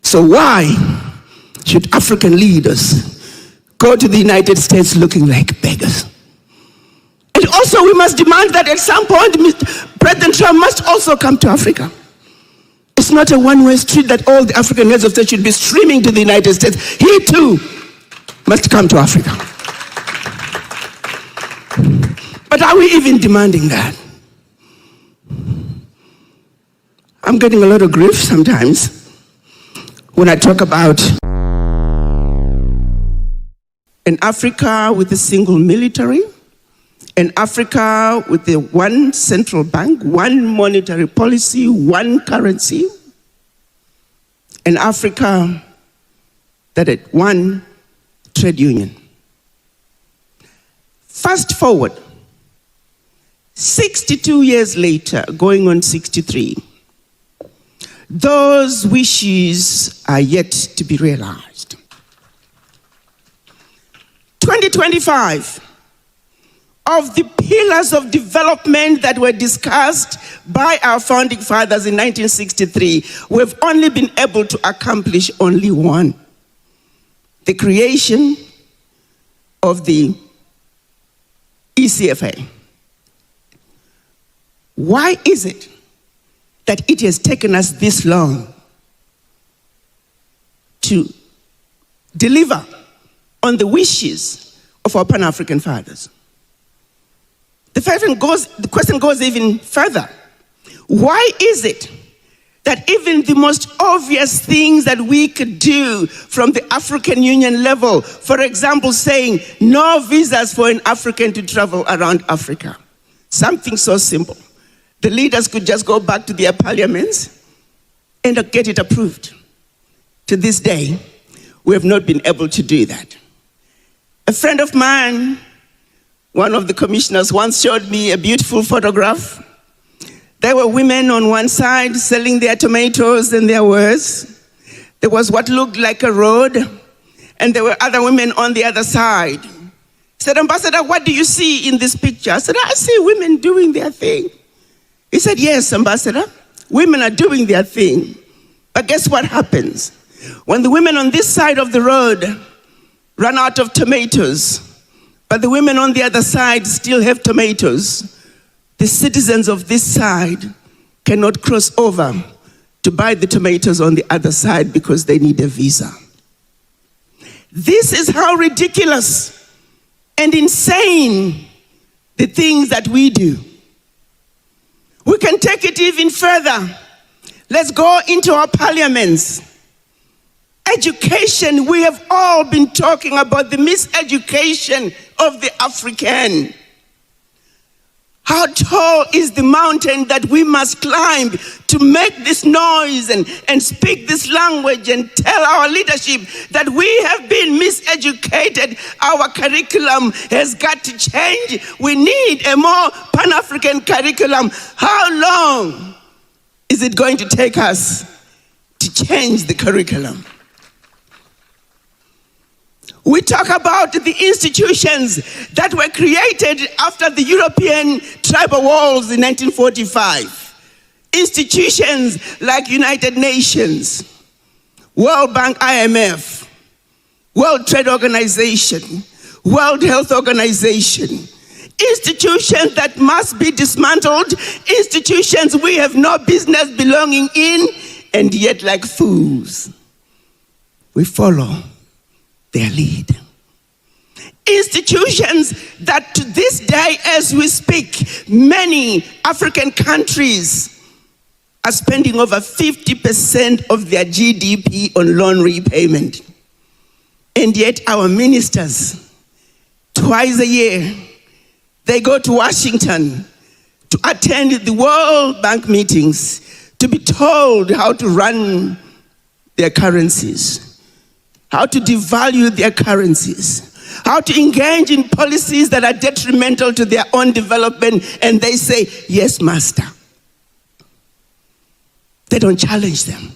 So why should African leaders go to the United States looking like beggars? And also we must demand that at some point President Trump must also come to Africa. It's not a one-way street that all the African heads of state should be streaming to the United States. He too must come to Africa. But are we even demanding that? I'm getting a lot of grief sometimes when I talk about an Africa with a single military, an Africa with the one central bank, one monetary policy, one currency, an Africa that had one trade union. Fast forward, 62 years later, going on 63, those wishes are yet to be realized. 2025, of the pillars of development that were discussed by our founding fathers in 1963, we've only been able to accomplish only one: the creation of the ECFA. Why is it that it has taken us this long to deliver on the wishes of our Pan-African fathers? The question goes even further. Why is it that even the most obvious things that we could do from the African Union level, for example, saying no visas for an African to travel around Africa, something so simple, the leaders could just go back to their parliaments and get it approved. To this day, we have not been able to do that. A friend of mine, one of the commissioners, once showed me a beautiful photograph. There were women on one side selling their tomatoes and their wares. There was what looked like a road, and there were other women on the other side. He said, "Ambassador, what do you see in this picture?" I said, "I see women doing their thing." He said, "Yes, Ambassador, women are doing their thing. But guess what happens? When the women on this side of the road run out of tomatoes, but the women on the other side still have tomatoes, the citizens of this side cannot cross over to buy the tomatoes on the other side because they need a visa." This is how ridiculous and insane the things that we do. We can take it even further. Let's go into our parliaments. Education, we have all been talking about the miseducation of the African. How tall is the mountain that we must climb to make this noise and speak this language and tell our leadership that we have been miseducated? Our curriculum has got to change. We need a more Pan-African curriculum. How long is it going to take us to change the curriculum? We talk about the institutions that were created after the European tribal wars in 1945. Institutions like United Nations, World Bank, IMF, World Trade Organization, World Health Organization. Institutions that must be dismantled, institutions we have no business belonging in, and yet like fools, we follow their lead. Institutions that to this day, as we speak, many African countries are spending over 50% of their GDP on loan repayment. And yet our ministers, twice a year, they go to Washington to attend the World Bank meetings, to be told how to run their currencies, how to devalue their currencies, how to engage in policies that are detrimental to their own development, and they say, "Yes, master." They don't challenge them.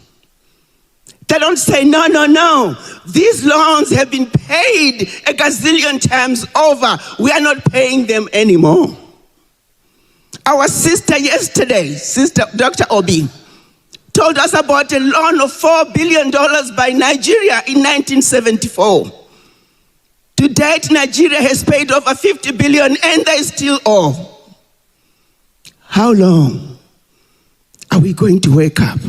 They don't say, "No, no, no. These loans have been paid a gazillion times over. We are not paying them anymore." Our sister yesterday, Sister Dr. Obi, told us about a loan of $4 billion by Nigeria in 1974. To date, Nigeria has paid over 50 billion and they still owe. How long are we going to wake up?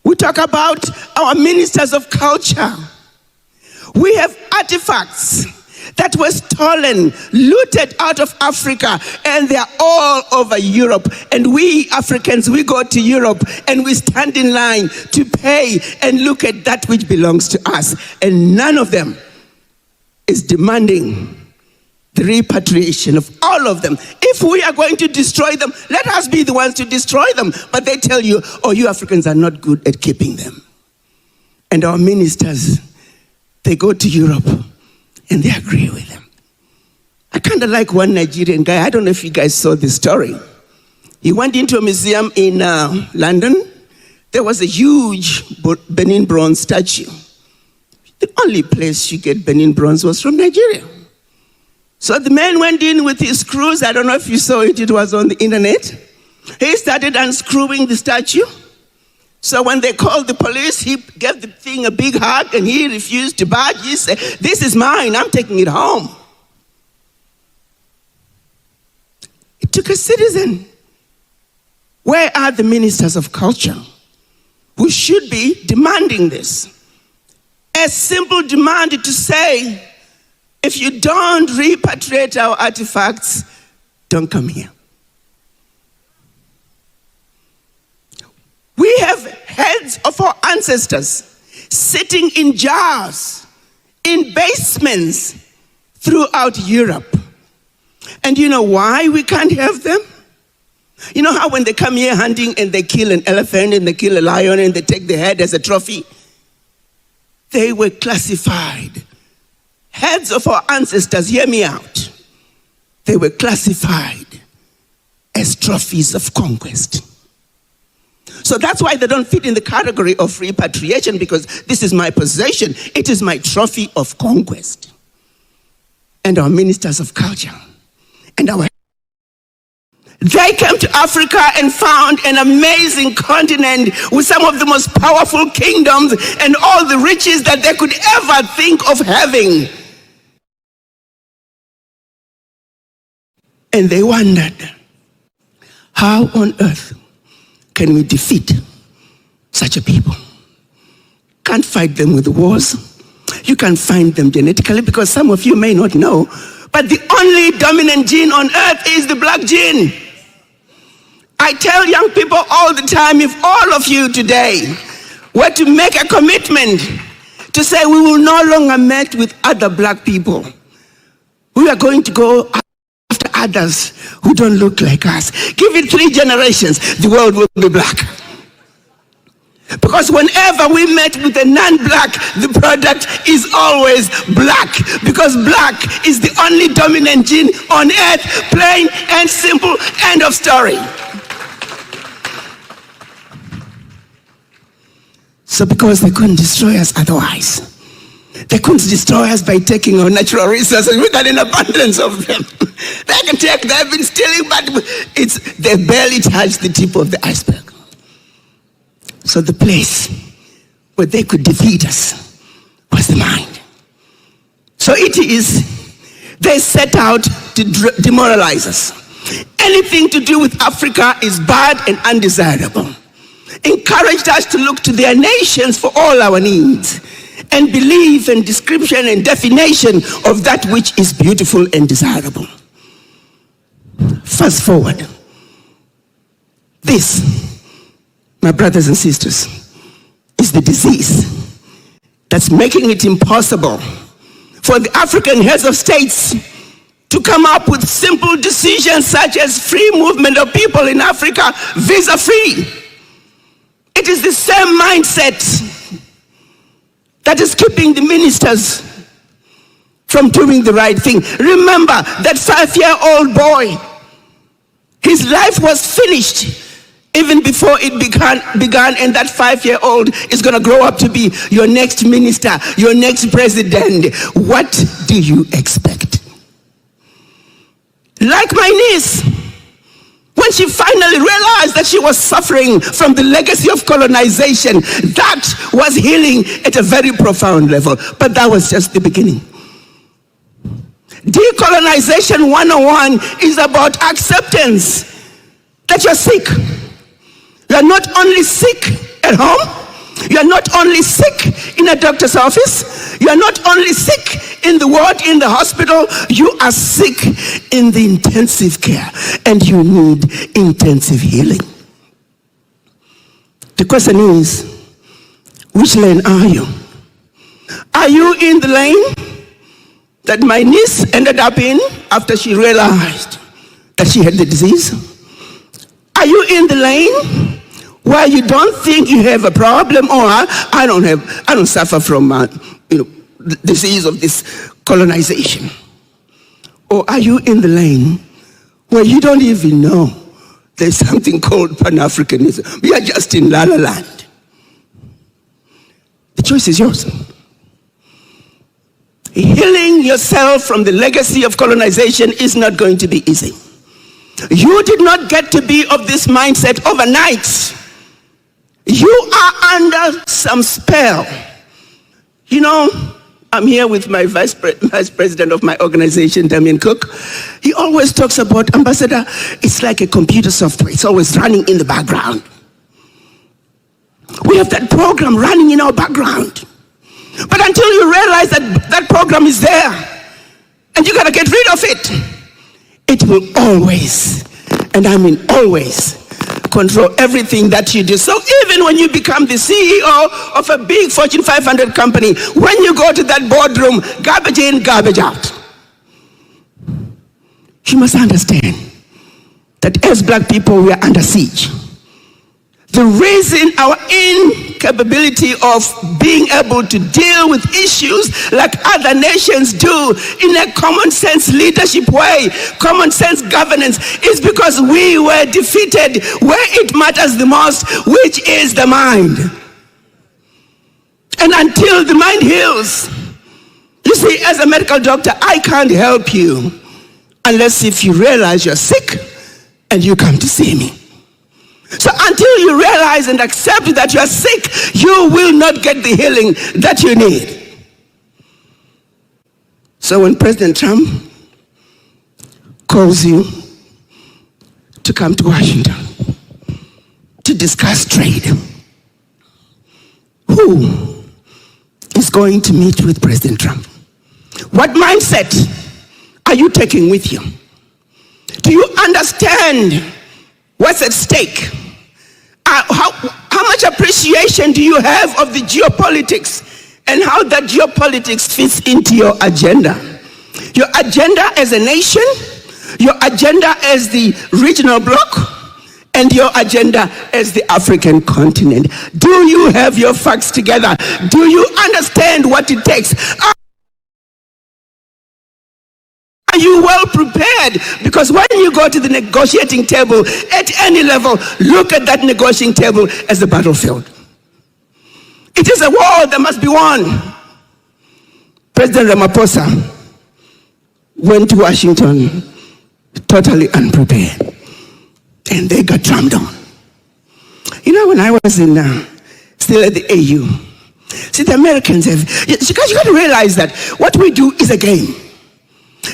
We talk about our ministers of culture. We have artifacts that were stolen, looted out of Africa, and they're all over Europe. And we Africans, we go to Europe and we stand in line to pay and look at that which belongs to us. And none of them is demanding the repatriation of all of them. If we are going to destroy them, let us be the ones to destroy them. But they tell you, oh, you Africans are not good at keeping them. And our ministers, they go to Europe and they agree with them. I kind of like one Nigerian guy. I don't know if you guys saw this story. He went into a museum in London. There was a huge Benin bronze statue. The only place you get Benin bronze was from Nigeria. So the man went in with his screws. I don't know if you saw it. It was on the internet. He started unscrewing the statue. So when they called the police, he gave the thing a big hug and he refused to budge. He said, this is mine, I'm taking it home. It took a citizen. Where are the ministers of culture who should be demanding this? A simple demand to say, if you don't repatriate our artifacts, don't come here. We have heads of our ancestors sitting in jars, in basements throughout Europe. And you know why we can't have them? You know how when they come here hunting and they kill an elephant and they kill a lion and they take the head as a trophy? They were classified. Heads of our ancestors, hear me out. They were classified as trophies of conquest. So that's why they don't fit in the category of repatriation, because this is my possession. It is my trophy of conquest. And our ministers of culture and they came to Africa and found an amazing continent with some of the most powerful kingdoms and all the riches that they could ever think of having. And they wondered, how on earth can we defeat such a people? Can't fight them with wars. You can find them genetically, because some of you may not know, but the only dominant gene on earth is the black gene. I tell young people all the time, if all of you today were to make a commitment to say we will no longer mate with other black people, we are going to go after others who don't look like us. Give it 3 generations, the world will be black. Because whenever we met with a non-black, the product is always black. Because black is the only dominant gene on earth, plain and simple, end of story. So because they couldn't destroy us otherwise, they couldn't destroy us by taking our natural resources. We got an abundance of them. They can take, they've been stealing, but they barely touched the tip of the iceberg. So the place where they could defeat us was the mind. So it is, they set out to demoralize us. Anything to do with Africa is bad and undesirable. Encouraged us to look to their nations for all our needs, and belief and description and definition of that which is beautiful and desirable. Fast forward. This, my brothers and sisters, is the disease that's making it impossible for the African heads of states to come up with simple decisions such as free movement of people in Africa, visa-free. It is the same mindset that is keeping the ministers from doing the right thing. Remember that 5-year-old boy, his life was finished even before it began, and that 5-year-old is going to grow up to be your next minister, your next president. What do you expect? Like my niece, when she finally realized that she was suffering from the legacy of colonization, that was healing at a very profound level. But that was just the beginning. Decolonization 101 is about acceptance that you're sick. You're not only sick at home, you're not only sick in a doctor's office, you're not only sick in the ward in the hospital, you are sick in the intensive care and you need intensive healing. The question is, which lane are you? Are you in the lane that my niece ended up in after she realized that she had the disease? Are you in the lane where you don't think you have a problem, or I don't suffer from the disease of this colonization? Or are you in the lane where you don't even know there's something called Pan-Africanism? We are just in La La Land. The choice is yours. Healing yourself from the legacy of colonization is not going to be easy. You did not get to be of this mindset overnight. You are under some spell. You know, I'm here with my vice president of my organization, Damien Cook. He always talks about, Ambassador, it's like a computer software. It's always running in the background. We have that program running in our background. But until you realize that that program is there, and you gotta get rid of it, it will always, and I mean always, control everything that you do. So even when you become the CEO of a big Fortune 500 company, when you go to that boardroom, garbage in, garbage out, you must understand that as black people, we are under siege. The reason our incapability of being able to deal with issues like other nations do in a common sense leadership way, common sense governance, is because we were defeated where it matters the most, which is the mind. And until the mind heals, you see, as a medical doctor, I can't help you unless if you realize you're sick and you come to see me. So until you realize and accept that you are sick, you will not get the healing that you need. So when President Trump calls you to come to Washington to discuss trade, who is going to meet with President Trump? What mindset are you taking with you? Do you understand what's at stake? How much appreciation do you have of the geopolitics and how that geopolitics fits into your agenda? Your agenda as a nation, your agenda as the regional bloc, and your agenda as the African continent. Do you have your facts together? Do you understand what it takes? Are you well prepared? Because when you go to the negotiating table at any level, look at that negotiating table as a battlefield. It is a war that must be won. President Ramaphosa went to Washington totally unprepared, and they got drummed on. You know, when I was still at the AU, see, the Americans have, you got to realize that what we do is a game.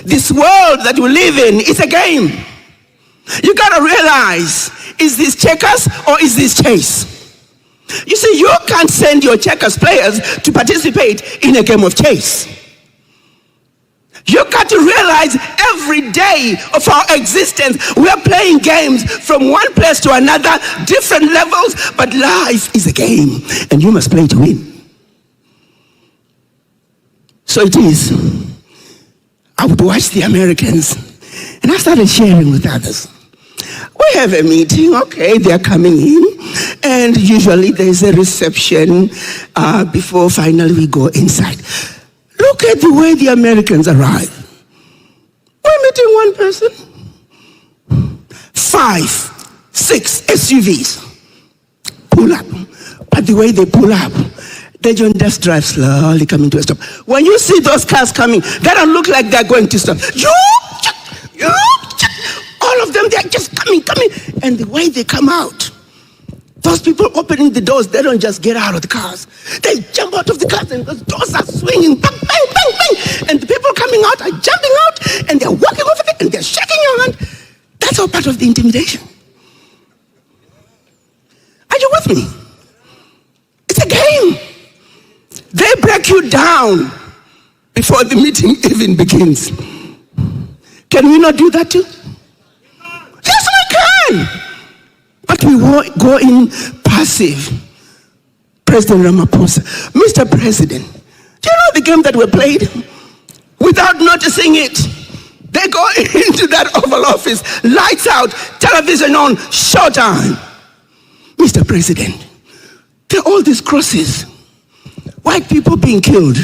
This world that we live in is a game. You gotta realize, is this checkers or is this chase? You see, you can't send your checkers players to participate in a game of chase. You got to realize every day of our existence, we are playing games from one place to another, different levels, but life is a game and you must play to win. So it is. I would watch the Americans, and I started sharing with others. We have a meeting, okay, they're coming in, and usually there's a reception before finally we go inside. Look at the way the Americans arrive. We're meeting one person. 5, 6 SUVs pull up, but the way they pull up, they just drive slowly coming to a stop. When you see those cars coming, they don't look like they're going to stop. All of them, they're just coming. And the way they come out, those people opening the doors, they don't just get out of the cars. They jump out of the cars and those doors are swinging, bang, bang, bang, bang. And the people coming out are jumping out and they're walking over there and they're shaking your hand. That's all part of the intimidation. Are you with me? It's a game. They break you down before the meeting even begins. Can we not do that too? Yes, we can. But we won't go in passive. President Ramaphosa, Mr. President, do you know the game that we played? Without noticing it, they go into that Oval Office, lights out, television on, showtime. Mr. President, there are all these crosses. White people being killed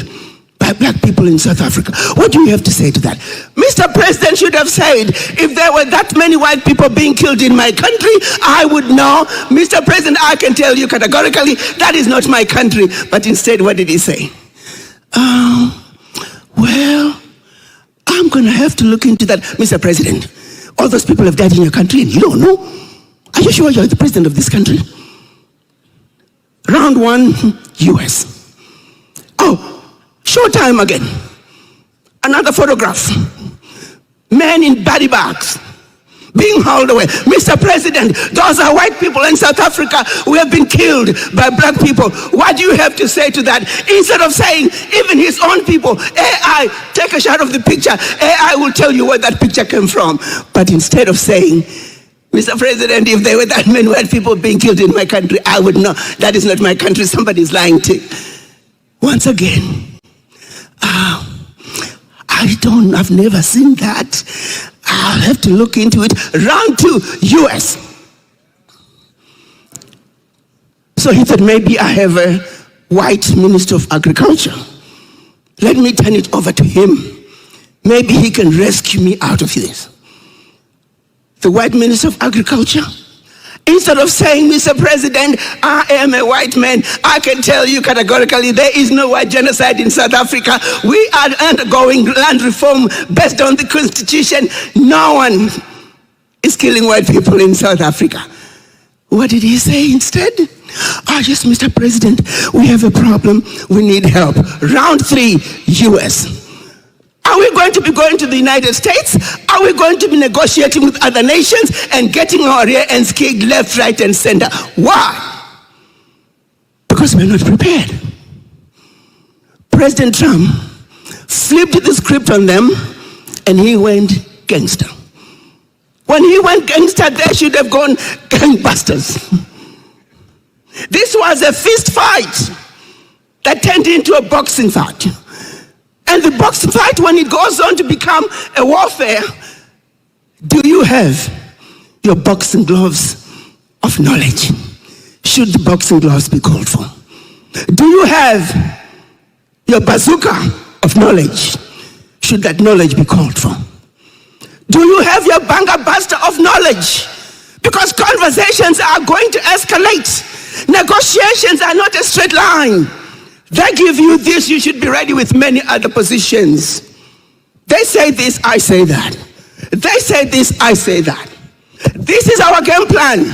by black people in South Africa. What do you have to say to that? Mr. President should have said, if there were that many white people being killed in my country, I would know. Mr. President, I can tell you categorically, that is not my country. But instead, what did he say? Well, I'm going to have to look into that. Mr. President, all those people have died in your country and you don't know? Are you sure you're the president of this country? Round one, US. Oh, showtime again. Another photograph. Men in body bags being hauled away. Mr. President, those are white people in South Africa who have been killed by black people. What do you have to say to that? Instead of saying, even his own people, AI, take a shot of the picture. AI will tell you where that picture came from. But instead of saying, Mr. President, if there were that many white people being killed in my country, I would know. That is not my country. Somebody's lying to. Once again, I've never seen that. I'll have to look into it. Round two, US. So he thought, maybe I have a white Minister of Agriculture. Let me turn it over to him. Maybe he can rescue me out of this. The white Minister of Agriculture, instead of saying, Mr. President, I am a white man, I can tell you categorically there is no white genocide in South Africa. We are undergoing land reform based on the Constitution. No one is killing white people in South Africa. What did he say instead? Yes, Mr. President, we have a problem. We need help. Round three, US. Are we going to be going to the United States? Are we going to be negotiating with other nations and getting our rear ends kicked left, right, and center? Why? Because we're not prepared. President Trump flipped the script on them and he went gangster. When he went gangster, they should have gone gangbusters. This was a fist fight that turned into a boxing fight. And the boxing fight, when it goes on to become a warfare, do you have your boxing gloves of knowledge? Should the boxing gloves be called for? Do you have your bazooka of knowledge? Should that knowledge be called for? Do you have your banga buster of knowledge? Because conversations are going to escalate. Negotiations are not a straight line. They give you this, you should be ready with many other positions. They say this, I say that. They say this, I say that. This is our game plan.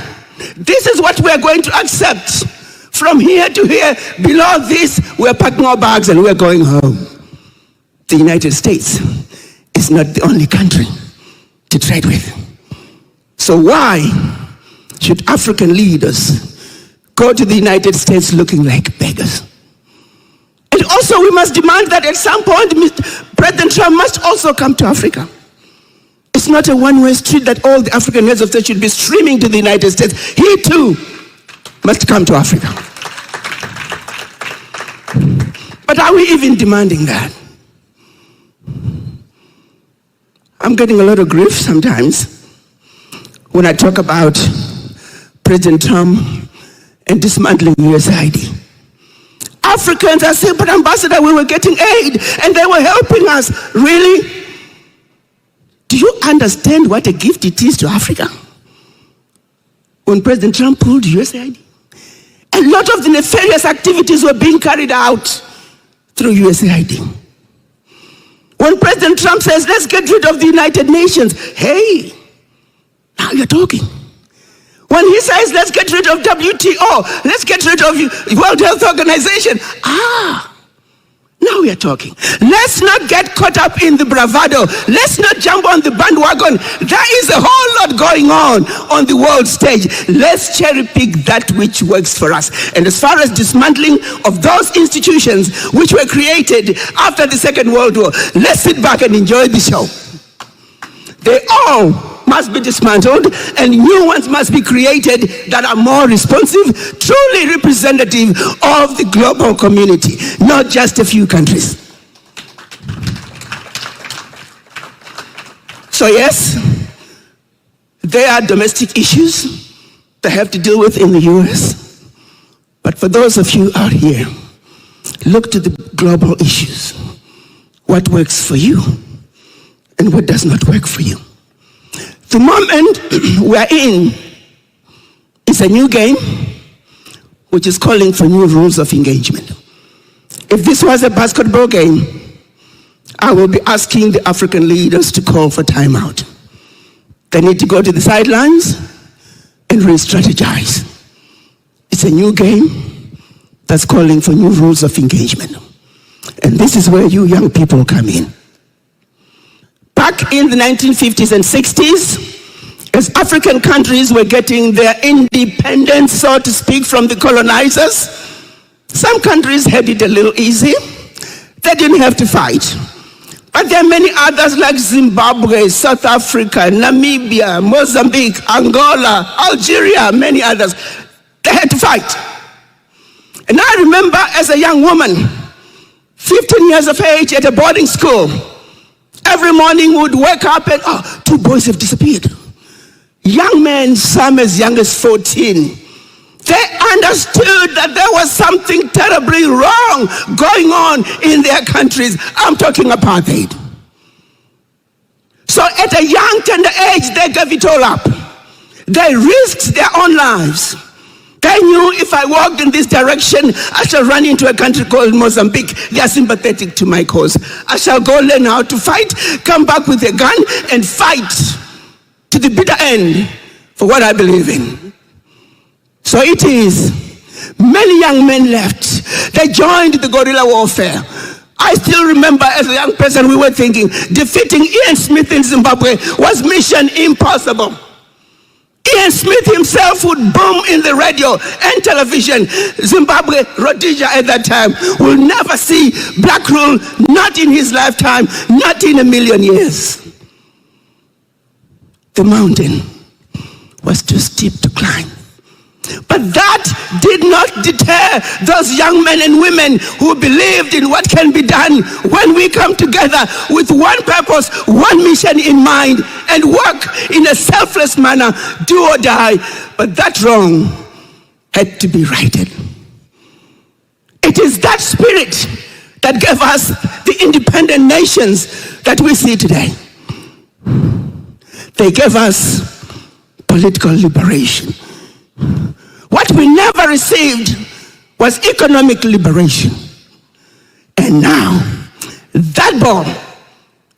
This is what we're going to accept. From here to here, below this, we're packing our bags and we're going home. The United States is not the only country to trade with. So why should African leaders go to the United States looking like beggars? And also we must demand that at some point, President Trump must also come to Africa. It's not a one-way street that all the African heads of state should be streaming to the United States. He too must come to Africa. But are we even demanding that? I'm getting a lot of grief sometimes when I talk about President Trump and dismantling USAID. Africans are saying, but Ambassador, we were getting aid and they were helping us. Really? Do you understand what a gift it is to Africa? When President Trump pulled USAID, a lot of the nefarious activities were being carried out through USAID. When President Trump says, let's get rid of the United Nations, hey, Now you're talking. When he says, let's get rid of WTO, let's get rid of World Health Organization, now we are talking. Let's not get caught up in the bravado. Let's not jump on the bandwagon. There is a whole lot going on the world stage. Let's cherry pick that which works for us. And as far as dismantling of those institutions which were created after the Second World War, let's sit back and enjoy the show. They all must be dismantled and new ones must be created that are more responsive, truly representative of the global community, not just a few countries. So yes, there are domestic issues that have to deal with in the US. But for those of you out here, look to the global issues. What works for you and what does not work for you. The moment we're in is a new game, which is calling for new rules of engagement. If this was a basketball game, I will be asking the African leaders to call for timeout. They need to go to the sidelines and re-strategize. It's a new game that's calling for new rules of engagement. And this is where you young people come in. Back in the 1950s and 60s, as African countries were getting their independence, so to speak, from the colonizers, some countries had it a little easy. They didn't have to fight. But there are many others like Zimbabwe, South Africa, Namibia, Mozambique, Angola, Algeria, many others. They had to fight. And I remember as a young woman, 15 years of age at a boarding school, every morning would wake up and, two boys have disappeared. Young men, some as young as 14. They understood that there was something terribly wrong going on in their countries. I'm talking apartheid. So at a young, tender age, they gave it all up. They risked their own lives. They knew if I walked in this direction, I shall run into a country called Mozambique. They are sympathetic to my cause. I shall go learn how to fight, come back with a gun, and fight to the bitter end for what I believe in. So it is. Many young men left. They joined the guerrilla warfare. I still remember as a young person we were thinking defeating Ian Smith in Zimbabwe was mission impossible. Ian Smith himself would boom in the radio and television. Zimbabwe, Rhodesia at that time, will never see black rule, not in his lifetime, not in a million years. The mountain was too steep to climb. But that did not deter those young men and women who believed in what can be done when we come together with one purpose, one mission in mind, and work in a selfless manner, do or die. But that wrong had to be righted. It is that spirit that gave us the independent nations that we see today. They gave us political liberation. What we never received was economic liberation. And now, that ball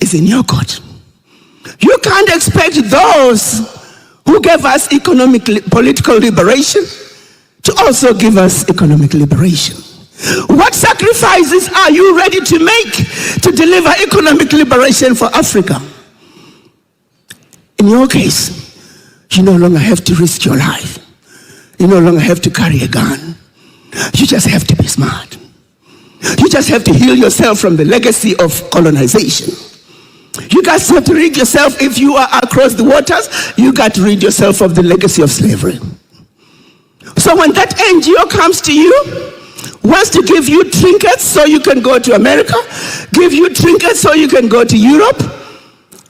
is in your court. You can't expect those who gave us political liberation to also give us economic liberation. What sacrifices are you ready to make to deliver economic liberation for Africa? In your case, you no longer have to risk your life. You no longer have to carry a gun. You just have to be smart. You just have to heal yourself from the legacy of colonization. You guys have to rid yourself, if you are across the waters, you got to rid yourself of the legacy of slavery. So when that NGO comes to you, wants to give you trinkets so you can go to America, give you trinkets so you can go to Europe,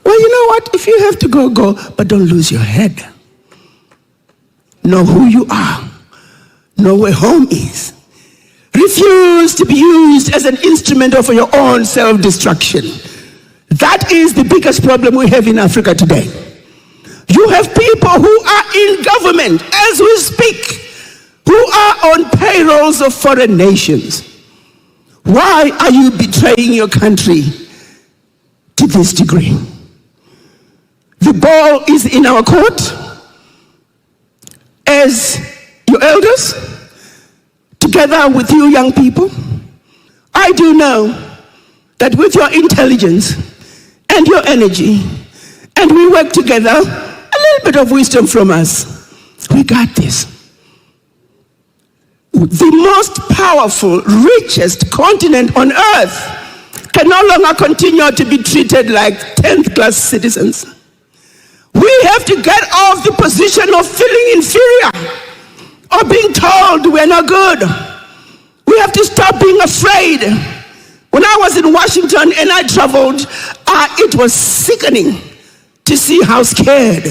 well, you know what? If you have to go, go, but don't lose your head. Know who you are. Know where home is. Refuse to be used as an instrument of your own self-destruction. That is the biggest problem we have in Africa today. You have people who are in government as we speak, who are on payrolls of foreign nations. Why are you betraying your country to this degree? The ball is in our court. As your elders, together with you young people, I do know that with your intelligence and your energy, and we work together, a little bit of wisdom from us, we got this. The most powerful, richest continent on earth can no longer continue to be treated like 10th class citizens. We have to get off the position of feeling inferior or being told we're not good. We have to stop being afraid. When I was in Washington and I traveled, it was sickening to see how scared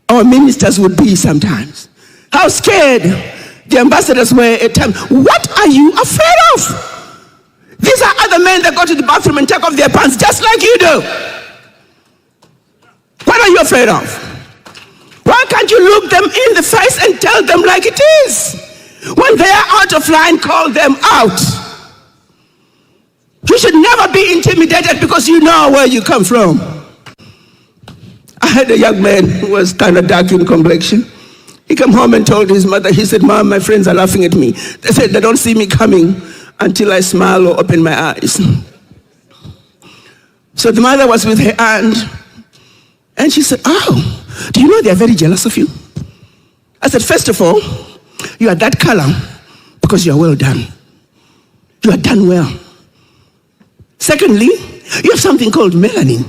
our ministers would be sometimes. How scared the ambassadors were at times. What are you afraid of? These are other men that go to the bathroom and take off their pants just like you do. What are you afraid of? Why can't you look them in the face and tell them like it is? When they are out of line, call them out. You should never be intimidated because you know where you come from. I had a young man who was kind of dark in complexion. He came home and told his mother, he said, "Mom, my friends are laughing at me. They said they don't see me coming until I smile or open my eyes." So the mother was with her aunt, and she said, "Oh, do you know they are very jealous of you?" I said, "First of all, you are that color because you are well done. You are done well. Secondly, you have something called melanin.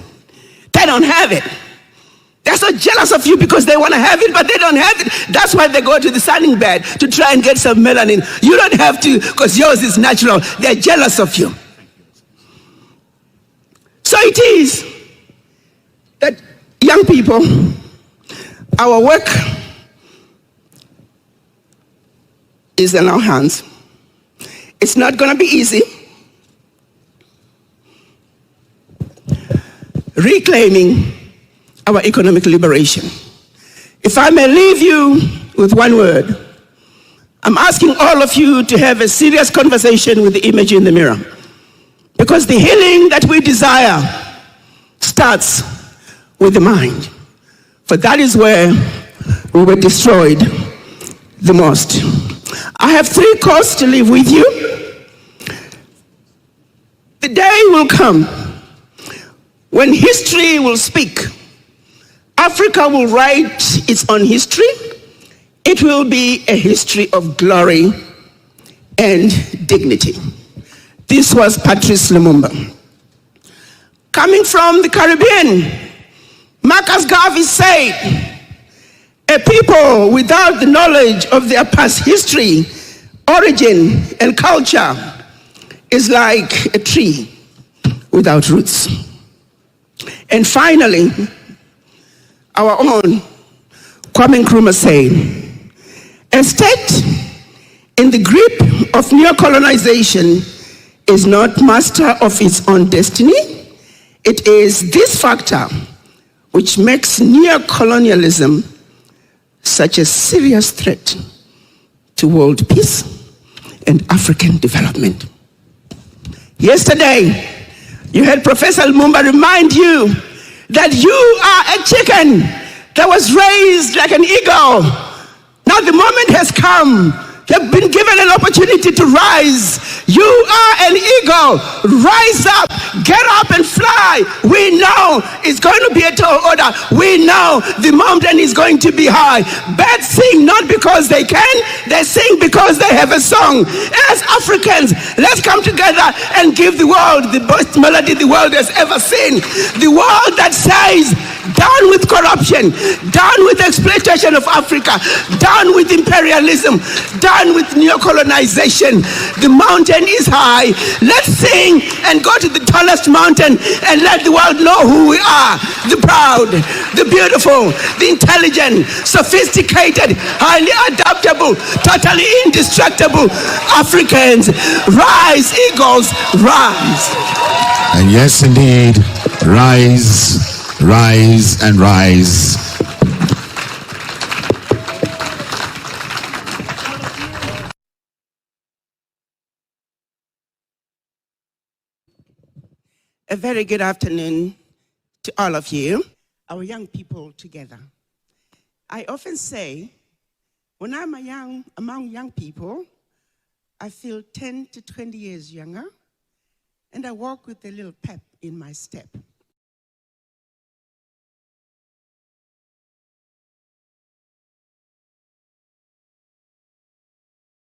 They don't have it. They're so jealous of you because they want to have it, but they don't have it. That's why they go to the sunning bed to try and get some melanin. You don't have to because yours is natural. They're jealous of you." So it is that young people, our work is in our hands. It's not going to be easy. Reclaiming our economic liberation. If I may leave you with one word, I'm asking all of you to have a serious conversation with the image in the mirror. Because the healing that we desire starts with the mind. For that is where we were destroyed the most. I have 3 quotes to leave with you. The day will come when history will speak. Africa will write its own history. It will be a history of glory and dignity. This was Patrice Lumumba. Coming from the Caribbean, Marcus Garvey said, "A people without the knowledge of their past history, origin, and culture is like a tree without roots." And finally, our own Kwame Nkrumah said, "A state in the grip of neocolonization is not master of its own destiny. It is this factor which makes neocolonialism such a serious threat to world peace and African development." Yesterday, you heard Professor Lumumba remind you that you are a chicken that was raised like an eagle. Now the moment has come. You have been given an opportunity to rise. You are an eagle. Rise up, get up and fly. We know it's going to be a tall order. We know the mountain is going to be high. Birds sing not because they can, they sing because they have a song. As Africans, let's come together and give the world the best melody the world has ever seen. The world that says, down with corruption, down with exploitation of Africa, down with imperialism, down with neocolonization. The mountain is high. Let's sing and go to the tallest mountain and let the world know who we are. The proud, the beautiful, the intelligent, sophisticated, highly adaptable, totally indestructible Africans. Rise, eagles, rise. And yes, indeed, rise. Rise and rise. A very good afternoon to all of you. our young people together. I often say, when I'm among young people, I feel 10 to 20 years younger, and I walk with a little pep in my step.